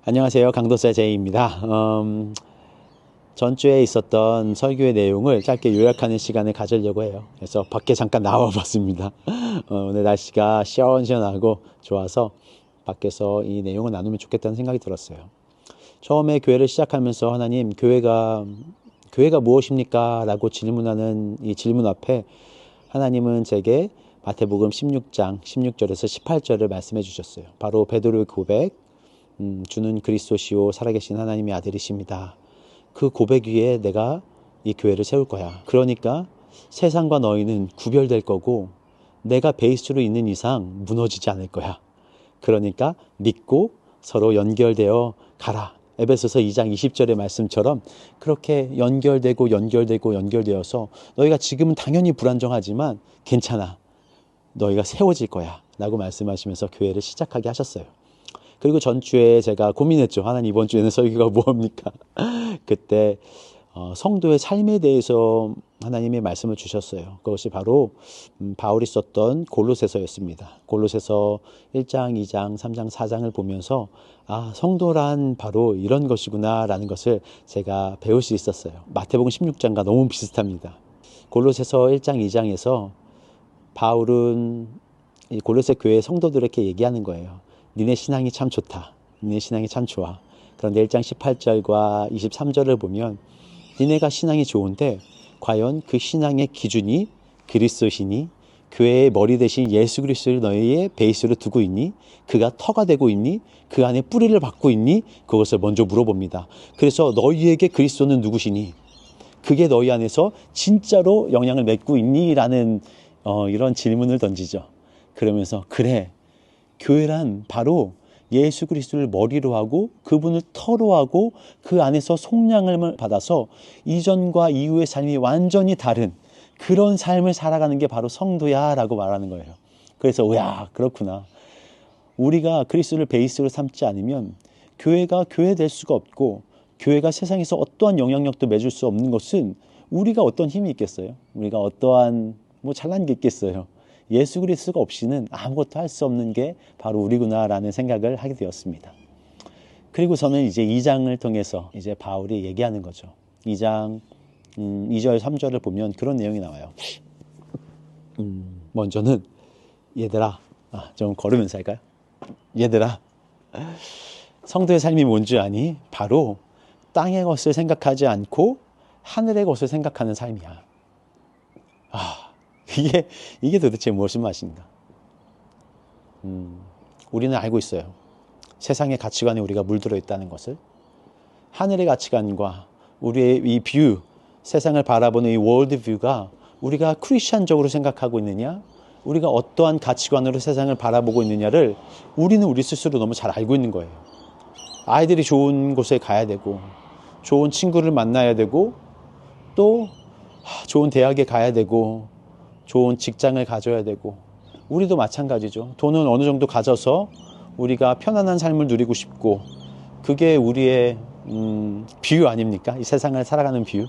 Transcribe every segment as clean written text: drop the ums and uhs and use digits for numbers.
안녕하세요. 강도사 제이입니다. 전주에 있었던 설교의 내용을 짧게 요약하는 시간을 가지려고 해요. 그래서 밖에 잠깐 나와 봤습니다. 오늘 날씨가 시원시원하고 좋아서 밖에서 이 내용을 나누면 좋겠다는 생각이 들었어요. 처음에 교회를 시작하면서 하나님, 교회가 무엇입니까? 라고 질문하는 이 질문 앞에 하나님은 제게 마태복음 16장 16절에서 18절을 말씀해 주셨어요. 바로 베드로의 고백, 주는 그리스도시요 살아계신 하나님의 아들이십니다. 그 고백 위에 내가 이 교회를 세울 거야. 그러니까 세상과 너희는 구별될 거고 내가 베이스로 있는 이상 무너지지 않을 거야. 그러니까 믿고 서로 연결되어 가라. 에베소서 2장 20절의 말씀처럼 그렇게 연결되어서 너희가 지금은 당연히 불안정하지만 괜찮아. 너희가 세워질 거야. 라고 말씀하시면서 교회를 시작하게 하셨어요. 그리고 전주에 제가 고민했죠. 하나님, 이번 주에는 설교가 뭐합니까? 그때 성도의 삶에 대해서 하나님의 말씀을 주셨어요. 그것이 바로 바울이 썼던 골로새서였습니다. 골로새서 1장, 2장, 3장, 4장을 보면서 성도란 바로 이런 것이구나 라는 것을 제가 배울 수 있었어요. 마태복음 16장과 너무 비슷합니다. 골로새서 1장, 2장에서 바울은 이 골로새 교회 성도들에게 얘기하는 거예요. 니네 신앙이 참 좋다. 니네 신앙이 참 좋아. 그런데 1장 18절과 23절을 보면 니네가 신앙이 좋은데 과연 그 신앙의 기준이 그리스도시니 교회의 머리 대신 예수 그리스도를 너희의 베이스로 두고 있니? 그가 터가 되고 있니? 그 안에 뿌리를 받고 있니? 그것을 먼저 물어봅니다. 그래서 너희에게 그리스도는 누구시니? 그게 너희 안에서 진짜로 영향을 맺고 있니? 라는 이런 질문을 던지죠. 그러면서 그래, 교회란 바로 예수 그리스도를 머리로 하고 그분을 터로 하고 그 안에서 속량을 받아서 이전과 이후의 삶이 완전히 다른 그런 삶을 살아가는 게 바로 성도야 라고 말하는 거예요. 그래서 야, 그렇구나. 우리가 그리스도를 베이스로 삼지 않으면 교회가 교회될 수가 없고 교회가 세상에서 어떠한 영향력도 맺을 수 없는 것은 우리가 어떤 힘이 있겠어요? 우리가 어떠한 잘난 게 있겠어요? 예수 그리스도가 없이는 아무것도 할 수 없는 게 바로 우리구나라는 생각을 하게 되었습니다. 그리고 저는 이제 2장을 통해서 이제 바울이 얘기하는 거죠. 2장 2절 3절을 보면 그런 내용이 나와요. 먼저는 얘들아, 좀 걸으면서 할까요? 얘들아, 성도의 삶이 뭔지 아니? 바로 땅의 것을 생각하지 않고 하늘의 것을 생각하는 삶이야. 이게 도대체 무엇인 맛인가? 우리는 알고 있어요. 세상의 가치관에 우리가 물들어 있다는 것을. 하늘의 가치관과 우리의 이 뷰, 세상을 바라보는 이 월드 뷰가 우리가 크리스천적으로 생각하고 있느냐, 우리가 어떠한 가치관으로 세상을 바라보고 있느냐를 우리는 우리 스스로 너무 잘 알고 있는 거예요. 아이들이 좋은 곳에 가야 되고, 좋은 친구를 만나야 되고, 또 좋은 대학에 가야 되고, 좋은 직장을 가져야 되고, 우리도 마찬가지죠. 돈은 어느 정도 가져서 우리가 편안한 삶을 누리고 싶고, 그게 우리의 뷰 아닙니까? 이 세상을 살아가는 뷰.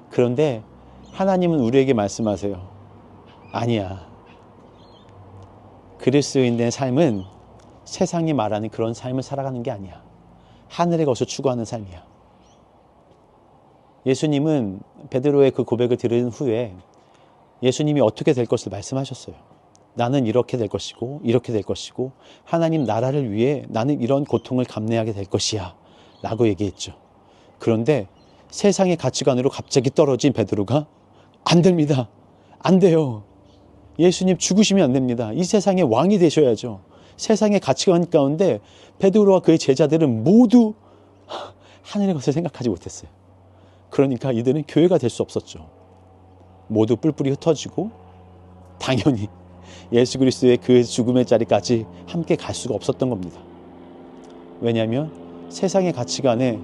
그런데 하나님은 우리에게 말씀하세요. 아니야. 그리스도인의 삶은 세상이 말하는 그런 삶을 살아가는 게 아니야. 하늘의 것을 추구하는 삶이야. 예수님은 베드로의 그 고백을 들은 후에 예수님이 어떻게 될 것을 말씀하셨어요. 나는 이렇게 될 것이고 이렇게 될 것이고 하나님 나라를 위해 나는 이런 고통을 감내하게 될 것이야 라고 얘기했죠. 그런데 세상의 가치관으로 갑자기 떨어진 베드로가 안 됩니다. 안 돼요. 예수님 죽으시면 안 됩니다. 이 세상의 왕이 되셔야죠. 세상의 가치관 가운데 베드로와 그의 제자들은 모두 하늘의 것을 생각하지 못했어요. 그러니까 이들은 교회가 될 수 없었죠. 모두 뿔뿔이 흩어지고 당연히 예수 그리스도의 그 죽음의 자리까지 함께 갈 수가 없었던 겁니다. 왜냐하면 세상의 가치관에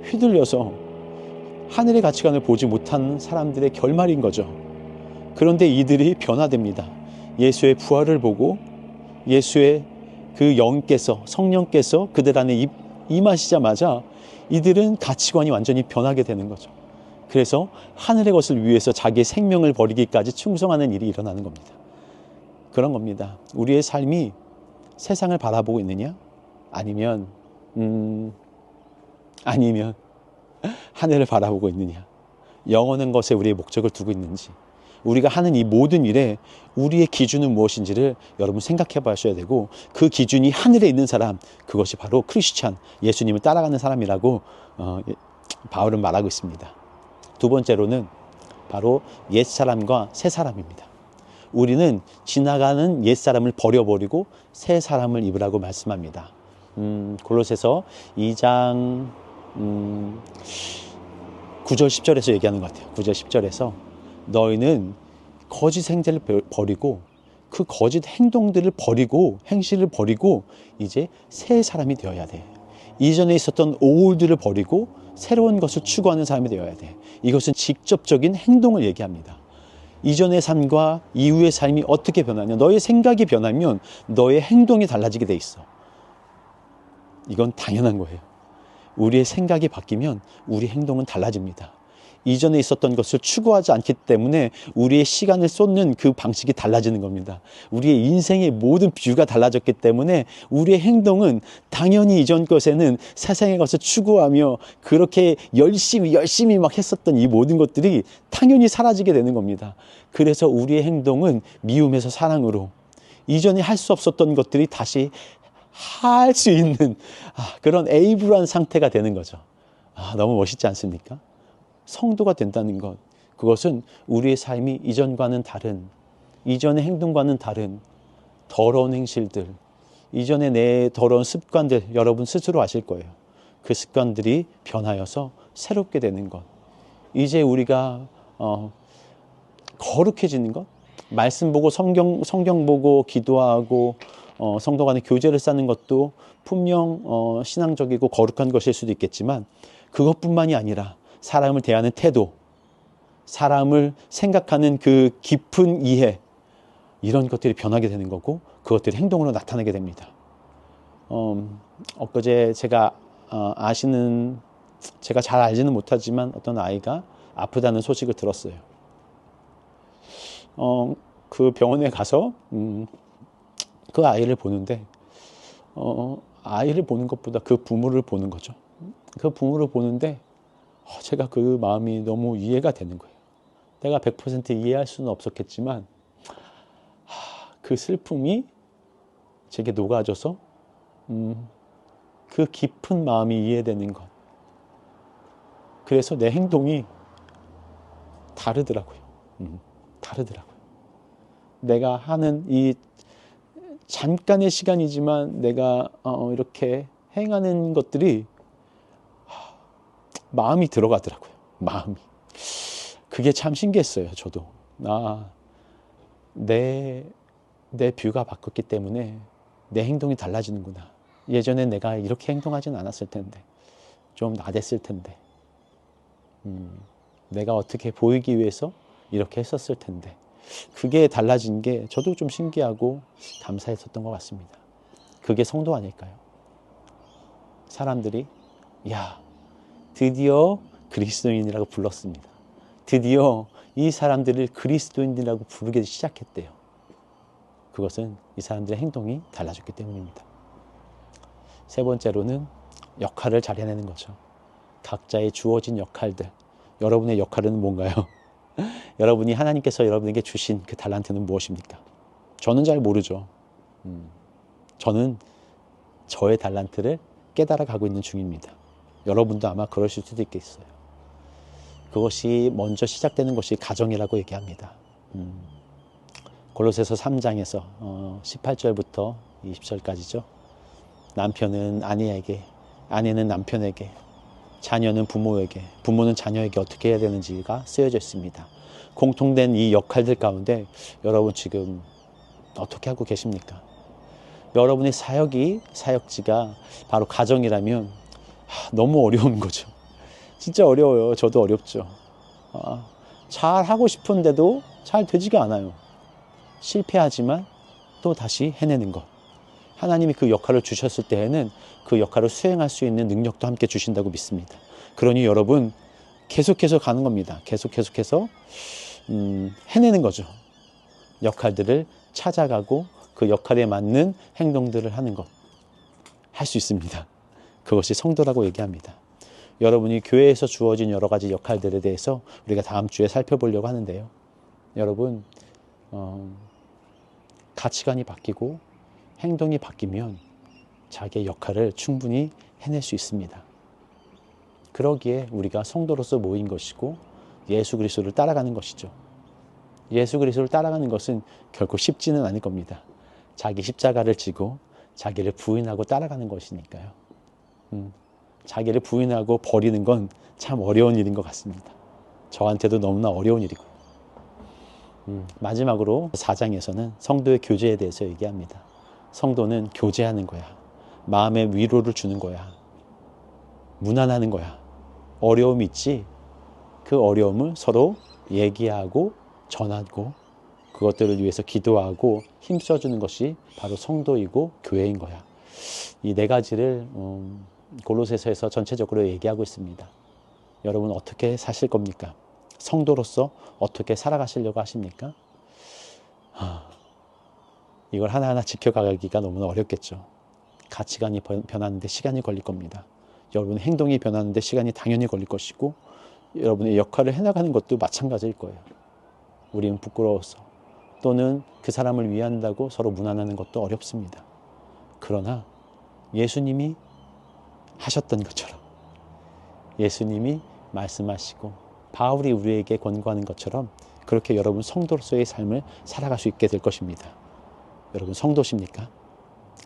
휘둘려서 하늘의 가치관을 보지 못한 사람들의 결말인 거죠. 그런데 이들이 변화됩니다. 예수의 부활을 보고 예수의 그 영께서, 성령께서 그들 안에 임하시자마자 이들은 가치관이 완전히 변하게 되는 거죠. 그래서 하늘의 것을 위해서 자기의 생명을 버리기까지 충성하는 일이 일어나는 겁니다. 그런 겁니다. 우리의 삶이 세상을 바라보고 있느냐? 아니면 아니면 하늘을 바라보고 있느냐? 영원한 것에 우리의 목적을 두고 있는지, 우리가 하는 이 모든 일에 우리의 기준은 무엇인지를 여러분 생각해 보셔야 되고, 그 기준이 하늘에 있는 사람, 그것이 바로 크리스찬, 예수님을 따라가는 사람이라고 바울은 말하고 있습니다. 두 번째로는 바로 옛사람과 새사람입니다. 우리는 지나가는 옛사람을 버려버리고 새 사람을 입으라고 말씀합니다. 골로새서 2장 9절 10절에서 얘기하는 것 같아요. 9절 10절에서 너희는 거짓 행제를 버리고 그 거짓 행동들을 버리고 행실을 버리고 이제 새 사람이 되어야 돼. 이전에 있었던 오울들을 버리고 새로운 것을 추구하는 사람이 되어야 돼. 이것은 직접적인 행동을 얘기합니다. 이전의 삶과 이후의 삶이 어떻게 변하냐? 너의 생각이 변하면 너의 행동이 달라지게 돼 있어. 이건 당연한 거예요. 우리의 생각이 바뀌면 우리 행동은 달라집니다. 이전에 있었던 것을 추구하지 않기 때문에 우리의 시간을 쏟는 그 방식이 달라지는 겁니다. 우리의 인생의 모든 뷰가 달라졌기 때문에 우리의 행동은 당연히 이전 것에는 세상의 것을 추구하며 그렇게 열심히 막 했었던 이 모든 것들이 당연히 사라지게 되는 겁니다. 그래서 우리의 행동은 미움에서 사랑으로, 이전에 할 수 없었던 것들이 다시 할 수 있는 그런 에이블한 상태가 되는 거죠. 너무 멋있지 않습니까? 성도가 된다는 것, 그것은 우리의 삶이 이전과는 다른, 이전의 행동과는 다른 더러운 행실들, 이전의 내 더러운 습관들, 여러분 스스로 아실 거예요. 그 습관들이 변하여서 새롭게 되는 것, 이제 우리가 거룩해지는 것, 말씀 보고 성경 보고 기도하고 성도 간의 교제를 쌓는 것도 분명 신앙적이고 거룩한 것일 수도 있겠지만, 그것뿐만이 아니라 사람을 대하는 태도, 사람을 생각하는 그 깊은 이해, 이런 것들이 변하게 되는 거고, 그것들이 행동으로 나타나게 됩니다. 엊그제 제가 제가 잘 알지는 못하지만 어떤 아이가 아프다는 소식을 들었어요. 그 병원에 가서 그 아이를 보는데 아이를 보는 것보다 그 부모를 보는 거죠. 그 부모를 보는데 제가 그 마음이 너무 이해가 되는 거예요. 내가 100% 이해할 수는 없었겠지만 그 슬픔이 제게 녹아져서 그 깊은 마음이 이해되는 것. 그래서 내 행동이 다르더라고요. 다르더라고요. 내가 하는 이 잠깐의 시간이지만 내가 이렇게 행하는 것들이 마음이 들어가더라고요. 마음이. 그게 참 신기했어요. 저도. 내 뷰가 바뀌었기 때문에 내 행동이 달라지는구나. 예전에 내가 이렇게 행동하진 않았을 텐데, 좀 나댔을 텐데, 내가 어떻게 보이기 위해서 이렇게 했었을 텐데, 그게 달라진 게 저도 좀 신기하고 감사했었던 것 같습니다. 그게 성도 아닐까요? 사람들이 드디어 그리스도인이라고 불렀습니다. 드디어 이 사람들을 그리스도인이라고 부르기 시작했대요. 그것은 이 사람들의 행동이 달라졌기 때문입니다. 세 번째로는 역할을 잘 해내는 거죠. 각자의 주어진 역할들. 여러분의 역할은 뭔가요? 여러분이 하나님께서 여러분에게 주신 그 달란트는 무엇입니까? 저는 잘 모르죠. 저는 저의 달란트를 깨달아 가고 있는 중입니다. 여러분도 아마 그러실 수도 있겠어요. 그것이 먼저 시작되는 것이 가정이라고 얘기합니다. 골로새서 3장에서 18절부터 20절까지죠. 남편은 아내에게, 아내는 남편에게, 자녀는 부모에게, 부모는 자녀에게 어떻게 해야 되는지가 쓰여져 있습니다. 공통된 이 역할들 가운데 여러분 지금 어떻게 하고 계십니까? 여러분의 사역지가 바로 가정이라면 너무 어려운 거죠. 진짜 어려워요. 저도 어렵죠. 잘 하고 싶은데도 잘 되지가 않아요. 실패하지만 또 다시 해내는 것. 하나님이 그 역할을 주셨을 때에는 그 역할을 수행할 수 있는 능력도 함께 주신다고 믿습니다. 그러니 여러분 계속해서 가는 겁니다. 계속해서 해내는 거죠. 역할들을 찾아가고 그 역할에 맞는 행동들을 하는 것. 할 수 있습니다. 그것이 성도라고 얘기합니다. 여러분이 교회에서 주어진 여러 가지 역할들에 대해서 우리가 다음 주에 살펴보려고 하는데요. 여러분, 가치관이 바뀌고 행동이 바뀌면 자기의 역할을 충분히 해낼 수 있습니다. 그러기에 우리가 성도로서 모인 것이고 예수 그리스도를 따라가는 것이죠. 예수 그리스도를 따라가는 것은 결코 쉽지는 않을 겁니다. 자기 십자가를 지고 자기를 부인하고 따라가는 것이니까요. 자기를 부인하고 버리는 건 참 어려운 일인 것 같습니다. 저한테도 너무나 어려운 일이고요. 마지막으로 4장에서는 성도의 교제에 대해서 얘기합니다. 성도는 교제하는 거야. 마음의 위로를 주는 거야. 무난하는 거야. 어려움이 있지. 그 어려움을 서로 얘기하고 전하고 그것들을 위해서 기도하고 힘써주는 것이 바로 성도이고 교회인 거야. 이 네 가지를 골로새서에서 전체적으로 얘기하고 있습니다. 여러분 어떻게 사실 겁니까? 성도로서 어떻게 살아가시려고 하십니까? 이걸 하나하나 지켜가기가 너무나 어렵겠죠. 가치관이 변하는데 시간이 걸릴 겁니다. 여러분의 행동이 변하는데 시간이 당연히 걸릴 것이고 여러분의 역할을 해나가는 것도 마찬가지일 거예요. 우리는 부끄러워서 또는 그 사람을 위한다고 서로 무난하는 것도 어렵습니다. 그러나 예수님이 하셨던 것처럼 예수님이 말씀하시고 바울이 우리에게 권고하는 것처럼 그렇게 여러분 성도로서의 삶을 살아갈 수 있게 될 것입니다. 여러분 성도십니까?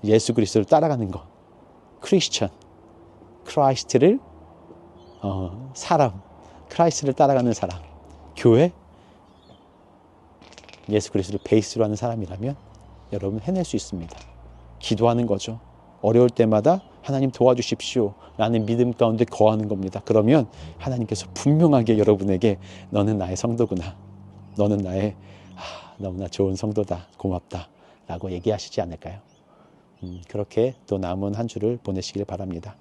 예수 그리스도를 따라가는 것, 크리스천, 크라이스트를 사람, 크라이스트를 따라가는 사람, 교회, 예수 그리스도를 베이스로 하는 사람이라면 여러분 해낼 수 있습니다. 기도하는 거죠. 어려울 때마다 하나님 도와주십시오 라는 믿음 가운데 거하는 겁니다. 그러면 하나님께서 분명하게 여러분에게 너는 나의 성도구나. 너는 나의 너무나 좋은 성도다. 고맙다. 라고 얘기하시지 않을까요? 그렇게 또 남은 한 주를 보내시길 바랍니다.